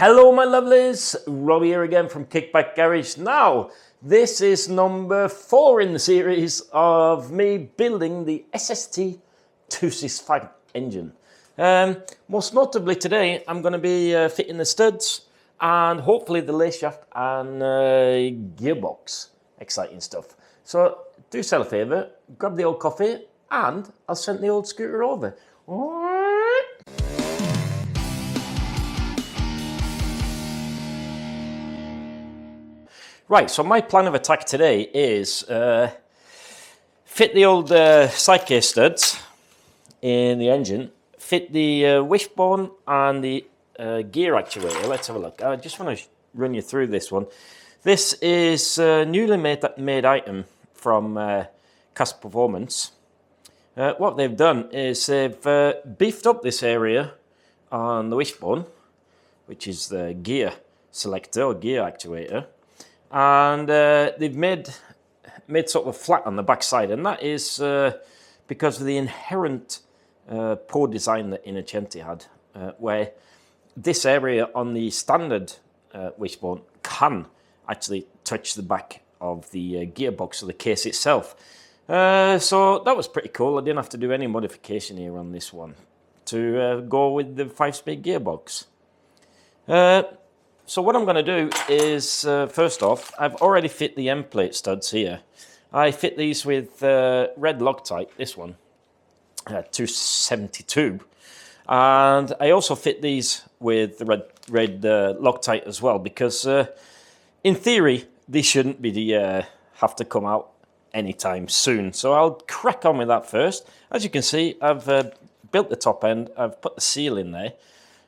Hello my lovelies, Robbie here again from Kickback Garage. Now, this is number 4 in the series of me building the SST265 engine. Most notably today, I'm going to be fitting the studs and hopefully the lay shaft and gearbox. Exciting stuff. So, do yourself a favour, grab the old coffee and I'll send the old scooter over. Right, so my plan of attack today is fit the old side studs in the engine, fit the wishbone and the gear actuator. Let's have a look. I just want to run you through this one. This is a newly made item from Casa Performance. What they've done is they've beefed up this area on the wishbone, which is the gear selector or gear actuator. And they've made sort of flat on the back side, and that is because of the inherent poor design that Innocenti had, where this area on the standard wishbone can actually touch the back of the gearbox or the case itself. So that was pretty cool. I didn't have to do any modification here on this one to go with the 5-speed gearbox. So what I'm going to do is, first off, I've already fit the end plate studs here. I fit these with red Loctite, this one, 272. And I also fit these with the red Loctite as well, because in theory, these shouldn't be have to come out anytime soon. So I'll crack on with that first. As you can see, I've built the top end, I've put the seal in there.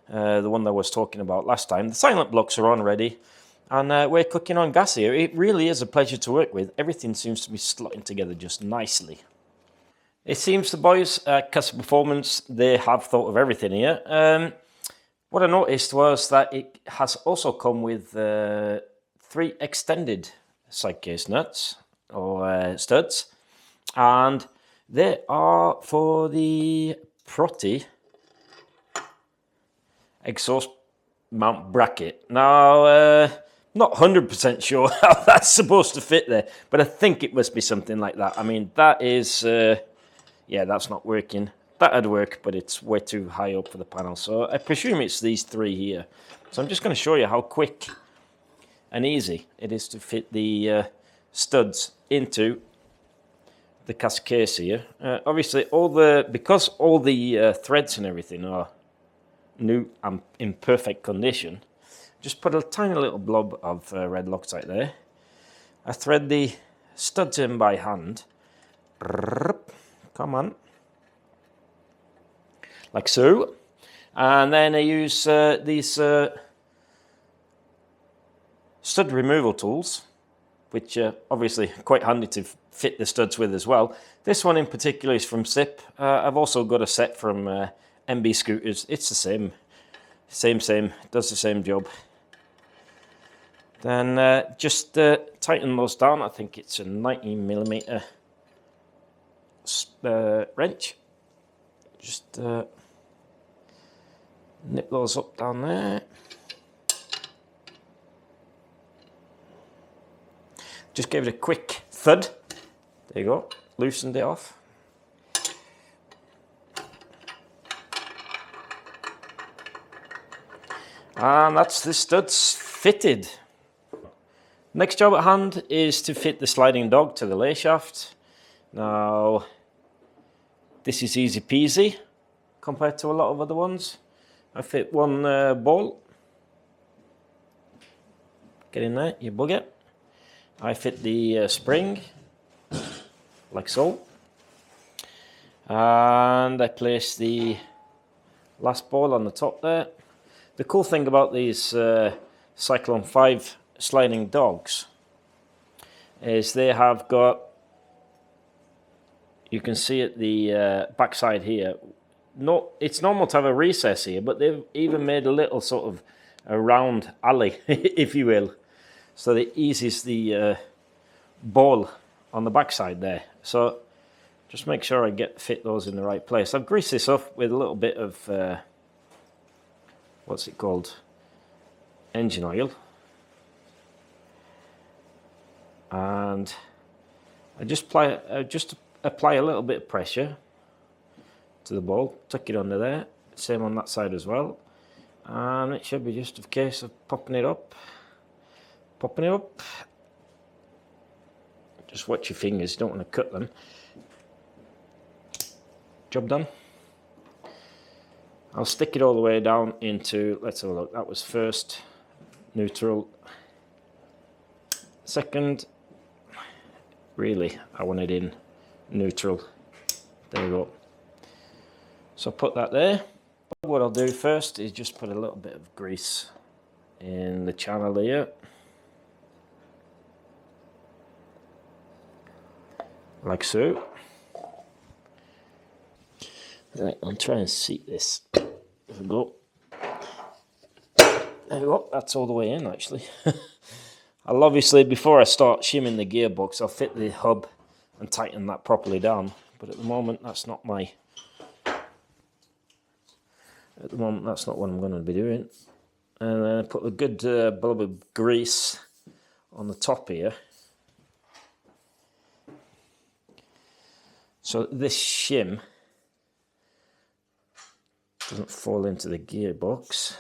The one that I was talking about last time. The silent blocks are on ready, and we're cooking on gas here. It really is a pleasure to work with. Everything seems to be slotting together just nicely. It seems the boys at Casa Performance, they have thought of everything here. What I noticed was that it has also come with 3 extended side case nuts or studs, and they are for the Proti exhaust mount bracket. Now, not 100% sure how that's supposed to fit there, but I think it must be something like that. I mean, that is, yeah, that's not working. That'd work, but it's way too high up for the panel. So I presume it's these 3 here. So I'm just going to show you how quick and easy it is to fit the studs into the Casa case here. Obviously, because all the threads and everything are new and in perfect condition, just put a tiny little blob of red Loctite there. I thread the studs in by hand. Come on. Like so. And then I use these stud removal tools, which are obviously quite handy to fit the studs with as well. This one in particular is from SIP. I've also got a set from MB Scooters. It's the same, does the same job. Then just tighten those down. I think it's a 90mm wrench. Just nip those up down there. Just gave it a quick thud. There you go, loosened it off. And that's the studs fitted. Next job at hand is to fit the sliding dog to the lay shaft. Now, this is easy peasy compared to a lot of other ones. I fit one bolt. Get in there, you bugger. I fit the spring, like so. And I place the last ball on the top there. The cool thing about these cyclone5 sliding dogs is they have got, you can see at the back side here, it's normal to have a recess here, but they've even made a little sort of a round alley, if you will, so that eases the ball on the back side there. So just make sure I fit those in the right place. I've greased this up with a little bit of what's it called? engine oil, and I just apply a little bit of pressure to the ball, tuck it under there, same on that side as well, and it should be just a case of popping it up. Just watch your fingers, you don't want to cut them. Job done. I'll stick it all the way down into, let's have a look, that was first, neutral, second, really, I want it in neutral, there you go. So put that there. What I'll do first is just put a little bit of grease in the channel here. Like so. Right, I'll try and seat this. There we go. There we go, that's all the way in actually. I'll obviously, before I start shimming the gearbox, I'll fit the hub and tighten that properly down. But at the moment, that's not what I'm going to be doing. And then I put a good blob of grease on the top here. So this shim doesn't fall into the gearbox.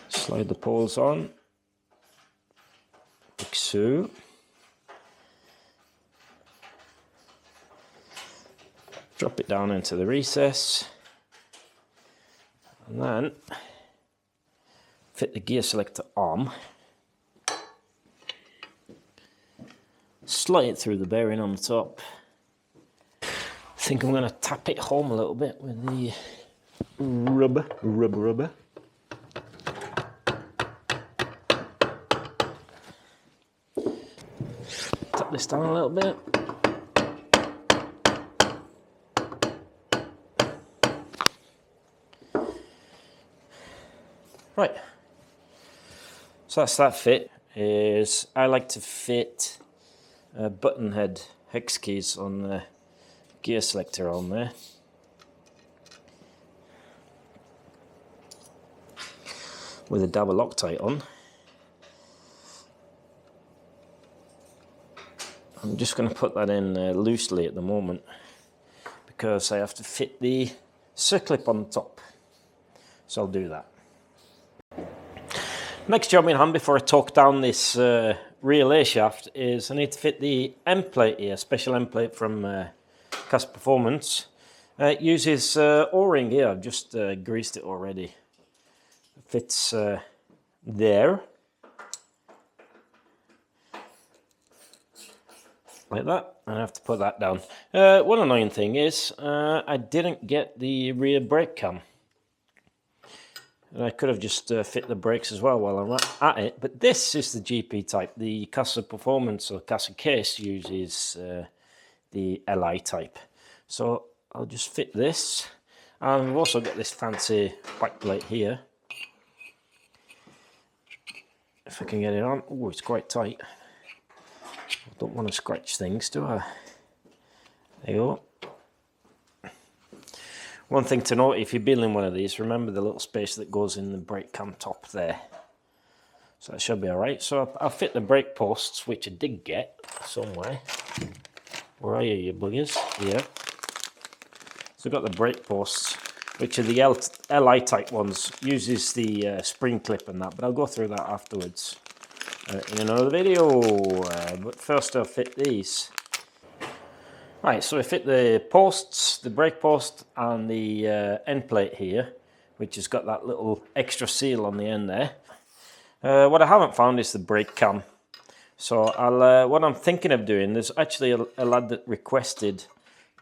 Slide the poles on, like so. Drop it down into the recess, and then fit the gear selector arm. Slide it through the bearing on the top. I think I'm going to tap it home a little bit with the rubber. Tap this down a little bit. Right, so that's that fit. I like to fit button head hex keys on the gear selector on there. With a dab of Loctite on. I'm just going to put that in loosely at the moment because I have to fit the circlip on the top. So I'll do that. Next job in hand before I torque down this rear lay shaft is I need to fit the end plate here, special end plate from Casa Performance. It uses O-ring here, I've just greased it already. It fits there. Like that, and I have to put that down. One annoying thing is I didn't get the rear brake cam. And I could have just fit the brakes as well while I'm at it, but this is the GP type. The Casa Performance or Casa case uses the LI type. So I'll just fit this, and we've also got this fancy back plate here. If I can get it on. Oh, it's quite tight. I don't want to scratch things, do I? There you go. One thing to note, if you're building one of these, remember the little space that goes in the brake cam top there. So that should be alright. So I'll fit the brake posts, which I did get somewhere. Where are you buggers? Here. So I've got the brake posts, which are the LI type ones. Uses the spring clip and that, but I'll go through that afterwards in another video. But first I'll fit these. Right, so I fit the posts, the brake post and the end plate here, which has got that little extra seal on the end there. What I haven't found is the brake cam. So what I'm thinking of doing, there's actually a lad that requested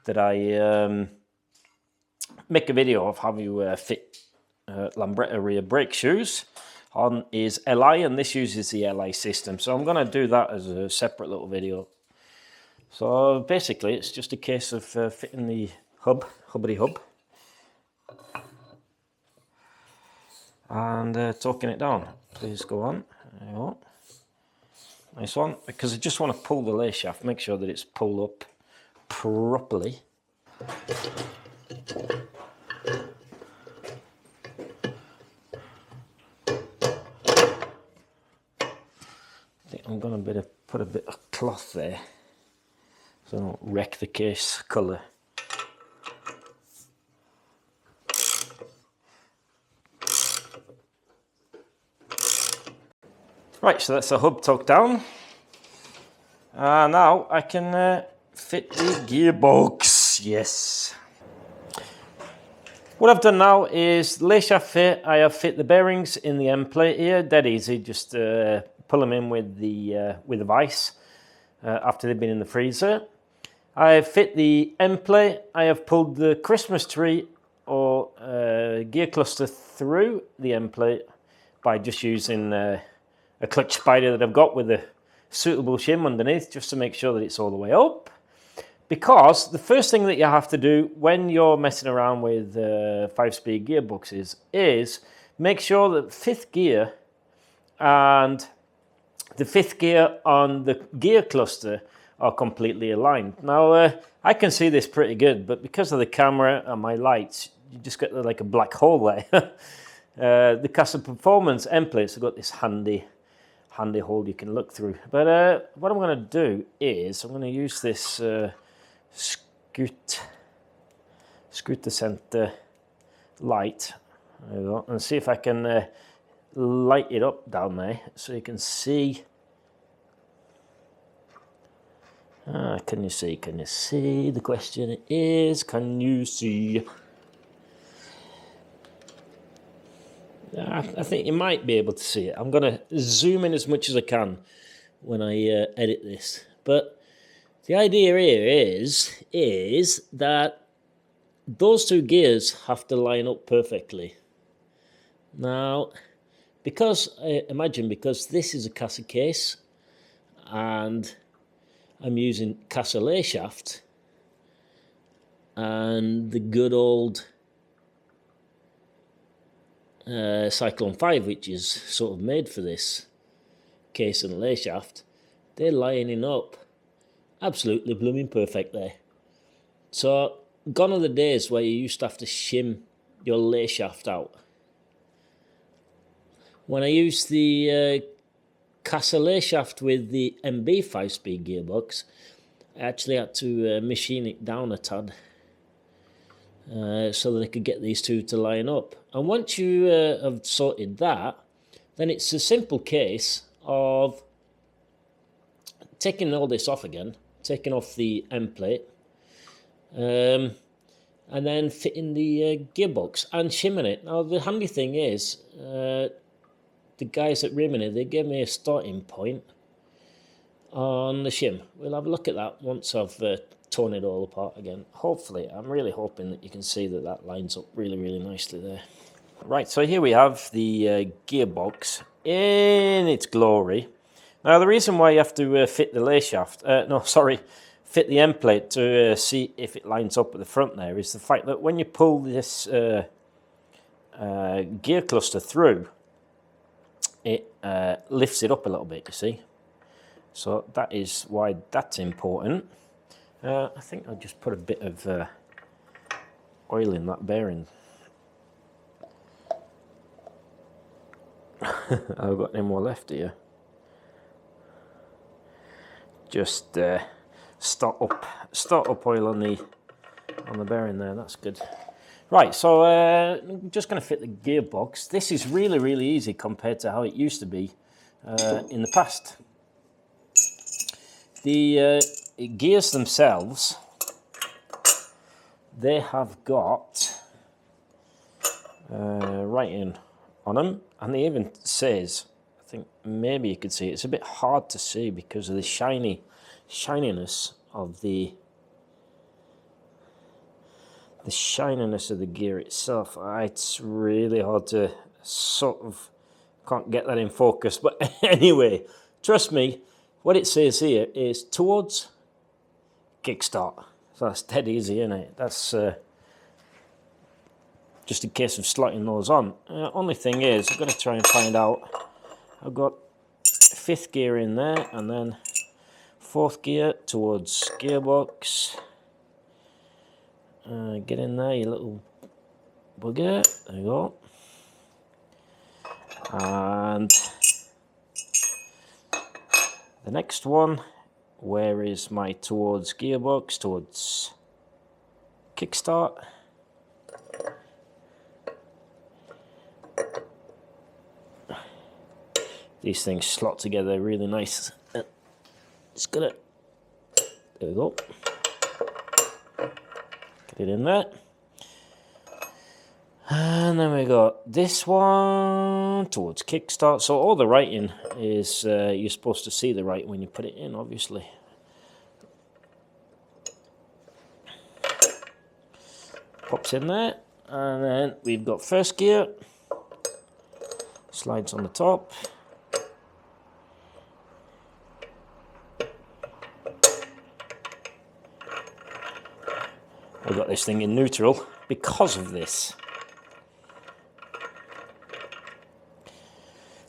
that I make a video of how you fit lambretta rear brake shoes on his LI, and this uses the LI system. So I'm going to do that as a separate little video. So basically it's just a case of fitting the hubbity hub, and torquing it down. Please go on. There you go. Nice one, because I just want to pull the lay shaft, make sure that it's pulled up properly. I'm going to put a bit of cloth there so I don't wreck the case colour. Right, so that's the hub tucked down. Now I can fit the gearbox. Yes. What I've done now is lay shaft fit. I have fit the bearings in the end plate here. Dead easy. Just pull them in with the vice after they've been in the freezer. I have fit the end plate. I have pulled the Christmas tree or gear cluster through the end plate by just using a clutch spider that I've got with a suitable shim underneath, just to make sure that it's all the way up. Because the first thing that you have to do when you're messing around with 5-speed gearboxes is make sure that fifth gear and the fifth gear on the gear cluster are completely aligned. Now, I can see this pretty good, but because of the camera and my lights, you just get like a black hole there. The Casa Performance end plates have got this handy hole you can look through. But what I'm going to do is I'm going to use this scooter center light, there we go, and see if I can light it up down there so you can see. Can you see? Can you see? The question is, can you see? I think you might be able to see it. I'm going to zoom in as much as I can when I edit this. But the idea here is that those two gears have to line up perfectly. Now, because this is a Casa case and I'm using Casa lay shaft and the good old cyclone5, which is sort of made for this case and lay shaft, they're lining up absolutely blooming perfect there. So gone are the days where you used to have to shim your lay shaft out. When I used the Casa lay shaft with the MB 5-speed gearbox, I actually had to machine it down a tad so that I could get these two to line up. And once you have sorted that, then it's a simple case of taking all this off again, taking off the end plate, and then fitting the gearbox and shimming it. Now the handy thing is, the guys at Rimini, they gave me a starting point on the shim. We'll have a look at that once I've torn it all apart again. Hopefully, I'm really hoping that you can see that that lines up really, really nicely there. Right, so here we have the gearbox in its glory. Now, the reason why you have to fit the lay shaft, fit the end plate to see if it lines up at the front there is the fact that when you pull this gear cluster through, it lifts it up a little bit, you see. So that is why that's important. I think I'll just put a bit of oil in that bearing. I've got no more left here. Just start up oil on the bearing there. That's good. Right, so I'm just going to fit the gearbox. This is really, really easy compared to how it used to be in the past. The gears themselves, they have got writing on them, and they even says, I think maybe you could see it's a bit hard to see because of the shininess of the shininess of the gear itself. It's really hard to sort of, can't get that in focus, but anyway, trust me, what it says here is towards kickstart. So that's dead easy, isn't it? That's just a case of slotting those on. Only thing is, I've got to try and find out. I've got fifth gear in there, and then fourth gear towards gearbox. Get in there, you little bugger. There you go. And The next one, where is my towards gearbox, towards kickstart? These things slot together really nice. Just gonna, there we go. Get it in there. And then we got this one towards kickstart. So all the writing is, you're supposed to see the writing when you put it in, obviously. Pops in there. And then we've got first gear. Slides on the top. I've got this thing in neutral because of this.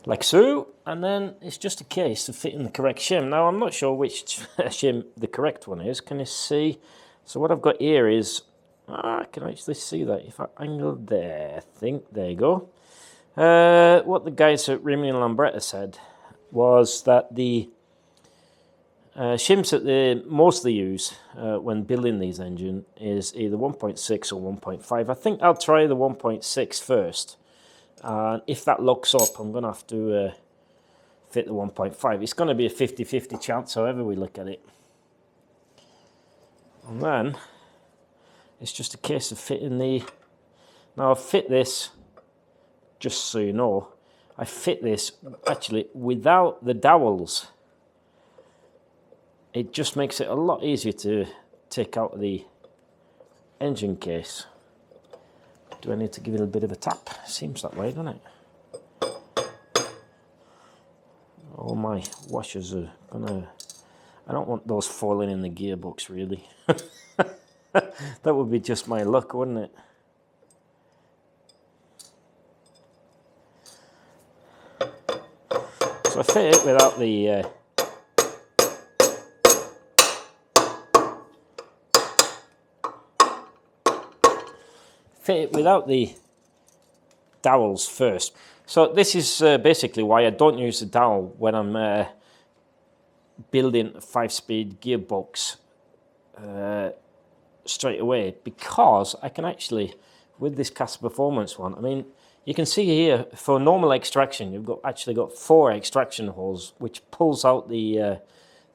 Like so, and then it's just a case of fitting the correct shim. Now I'm not sure which shim the correct one is. Can you see? So what I've got here is, I can actually see that if I angle there, I think, there you go. What the guys at Rimini and Lambretta said was that the shims that they mostly use when building these engines is either 1.6 or 1.5. I think I'll try the 1.6 first. And if that locks up, I'm going to have to fit the 1.5. It's going to be a 50-50 chance, however we look at it. And then it's just a case of fitting the... Now I've fit this, just so you know, I fit this actually without the dowels. It just makes it a lot easier to take out the engine case. Do I need to give it a bit of a tap? Seems that way, doesn't it? All my washers are gonna... I don't want those falling in the gearbox, really. That would be just my luck, wouldn't it? So I fit it without the... fit it without the dowels first. So this is basically why I don't use the dowel when I'm building a 5-speed gearbox straight away, because I can actually, with this Casa Performance one, I mean, you can see here for normal extraction, you've actually got 4 extraction holes, which pulls out the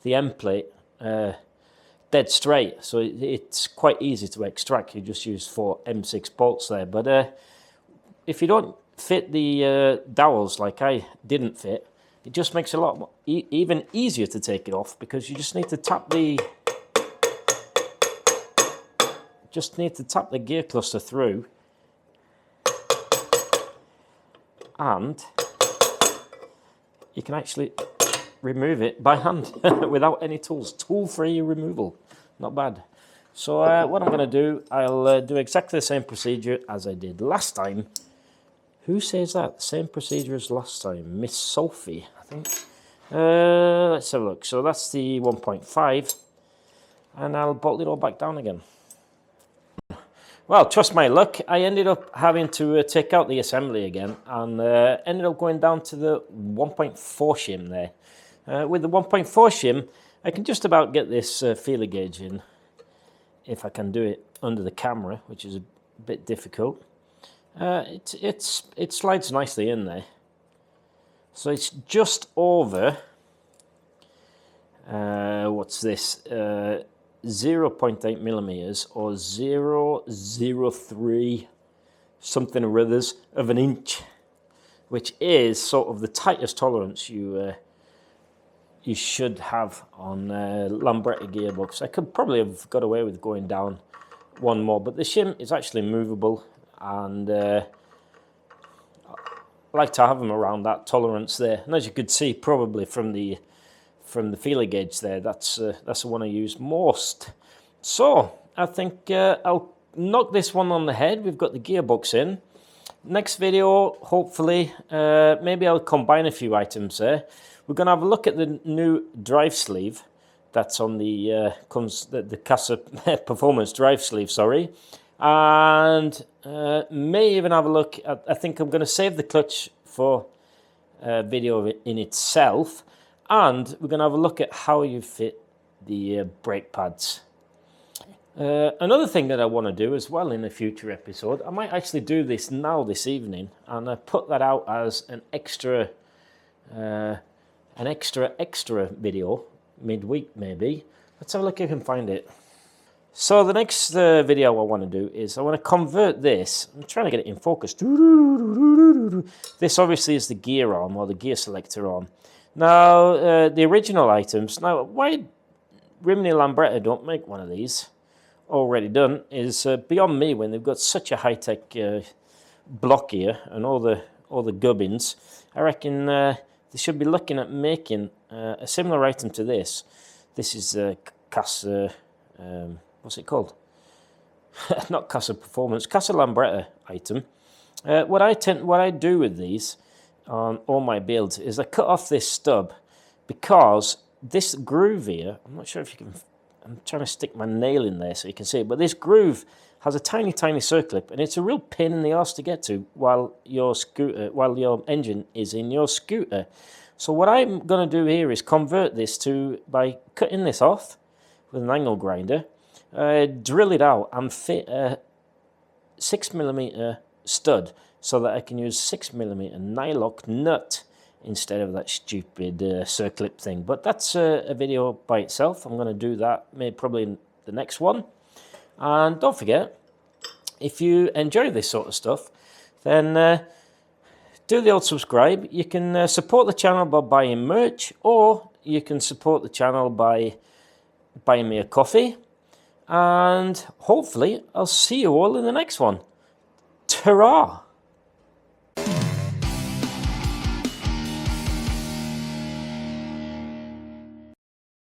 end plate dead straight, so it's quite easy to extract. You just use 4 M6 bolts there. But if you don't fit the dowels like I didn't fit, it just makes it a lot more even easier to take it off, because you just need to tap the gear cluster through, and you can actually remove it by hand without any tools. Tool-free removal. Not bad. So what I'm going to do, I'll do exactly the same procedure as I did last time. Who says that? Same procedure as last time. Miss Sophie, I think. Let's have a look. So that's the 1.5. And I'll bolt it all back down again. Well, trust my luck, I ended up having to take out the assembly again, and ended up going down to the 1.4 shim there. With the 1.4 shim, I can just about get this feeler gauge in, if I can do it under the camera, which is a bit difficult. It slides nicely in there. So it's just over, what's this, 0.8 millimeters or 0.03 something or others of an inch, which is sort of the tightest tolerance you should have on Lambretta gearbox. I could probably have got away with going down one more, but the shim is actually movable, and I like to have them around that tolerance there. And as you could see, probably from the feeler gauge there, that's the one I use most. So I think I'll knock this one on the head. We've got the gearbox in. Next video, hopefully, maybe I'll combine a few items there. We're going to have a look at the new drive sleeve that's on the the Casa Performance drive sleeve, sorry. And may even have a look at, I think I'm going to save the clutch for video in itself. and we're going to have a look at how you fit the brake pads. Another thing that I want to do as well in a future episode, I might actually do this now this evening, and put that out as an extra video midweek maybe. Let's have a look if I can find it. So the next video I want to do is I want to convert this. I'm trying to get it in focus. This obviously is the gear arm, or the gear selector arm. Now the original items. Now why Rimini Lambretta don't make one of these already done is beyond me, when they've got such a high-tech block here and all the gubbins. I reckon they should be looking at making a similar item to this. This is casa. What's it called? Not Casa Performance, Casa Lambretta item. What I do with these on all my builds is I cut off this stub, because this groove here, I'm not sure if you can, I'm trying to stick my nail in there so you can see it, but this groove has a tiny circlip, and it's a real pain in the arse to get to while your engine is in your scooter. So what I'm going to do here is convert this by cutting this off with an angle grinder, drill it out and fit a 6mm stud so that I can use 6mm nylock nut instead of that stupid circlip thing. But that's a video by itself. I'm going to do that maybe probably in the next one. And don't forget, if you enjoy this sort of stuff, then do the old subscribe. You can support the channel by buying merch, or you can support the channel by buying me a coffee. And hopefully I'll see you all in the next one. Ta-ra!